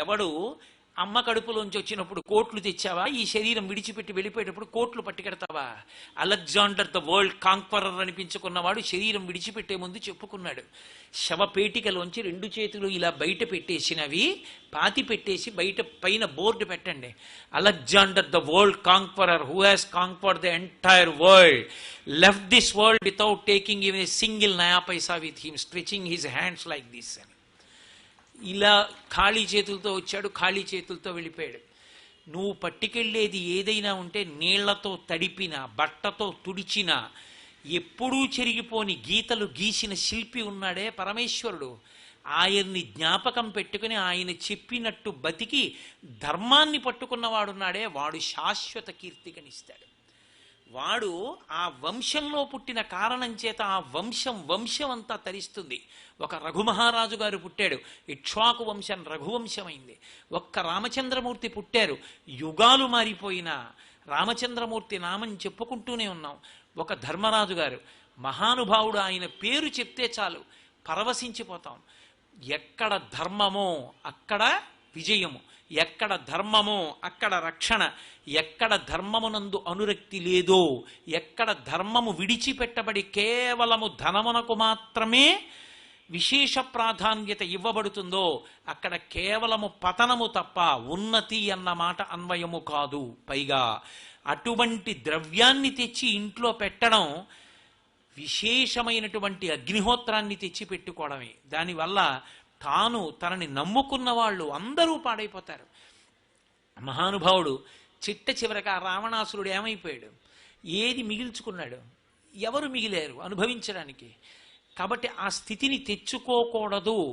ఎవడు అమ్మ కడుపులోంచి వచ్చినప్పుడు కోట్లు తెచ్చావా, ఈ శరీరం విడిచిపెట్టి వెళ్ళిపోయేటప్పుడు కోట్లు పట్టుకెడతావా? అలెగ్జాండర్ ద వరల్డ్ కాంక్వరర్ అనిపించుకున్నవాడు శరీరం విడిచిపెట్టే ముందు చెప్పుకున్నాడు, శవపేటికలోంచి 2 చేతులు ఇలా బయట పెట్టేసినవి పాతి పెట్టేసి బయట పైన బోర్డు పెట్టండి, Alexander the world conqueror who has conquered the entire world left this world without taking even a single naya paisa with him stretching his hands like this అని. ఇలా ఖాళీ చేతులతో వచ్చాడు, ఖాళీ చేతులతో వెళ్ళిపోయాడు. నువ్వు పట్టుకెళ్ళేది ఏదైనా ఉంటే నీళ్లతో తడిపిన, బట్టతో తుడిచిన, ఎప్పుడూ చెరిగిపోని గీతలు గీసిన శిల్పి ఉన్నాడే పరమేశ్వరుడు, ఆయన్ని జ్ఞాపకం పెట్టుకుని ఆయన చెప్పినట్టు బతికి ధర్మాన్ని పట్టుకున్నవాడున్నాడే, వాడు శాశ్వత కీర్తికనిస్తాడు. వాడు ఆ వంశంలో పుట్టిన కారణం చేత ఆ వంశం అంతా తరిస్తుంది. ఒక రఘుమహారాజు గారు పుట్టాడు, ఇక్ష్వాకు వంశం రఘువంశమైంది. ఒక్క రామచంద్రమూర్తి పుట్టారు, యుగాలు మారిపోయినా రామచంద్రమూర్తి నామం చెప్పుకుంటూనే ఉన్నాం. ఒక ధర్మరాజు గారు మహానుభావుడు, ఆయన పేరు చెప్తే చాలు పరవశించిపోతాం. ఎక్కడ ధర్మమో అక్కడ విజయము, ఎక్కడ ధర్మమో అక్కడ రక్షణ, ఎక్కడ ధర్మమునందు అనురక్తి లేదో, ఎక్కడ ధర్మము విడిచిపెట్టబడి కేవలము ధనమునకు మాత్రమే విశేష ప్రాధాన్యత ఇవ్వబడుతుందో అక్కడ కేవలము పతనము తప్ప ఉన్నతి అన్న మాట అన్వయము కాదు. పైగా అటువంటి ద్రవ్యాన్ని తెచ్చి ఇంట్లో పెట్టడం విశేషమైనటువంటి అగ్నిహోత్రాన్ని తెచ్చి పెట్టుకోవడమే. దానివల్ల తనని నమ్ముకున్న వాళ్ళు అందరూ పాడైపోతారు. మహానుభావుడు చిట్ట చివరికి ఆ రావణాసురుడు ఏమైపోయాడు, ఏది మిగిల్చుకున్నాడు? ఎవరు మిగిలారు అనుభవించడానికి? కాబట్టి ఆ స్థితిని తెచ్చుకోకూడదు.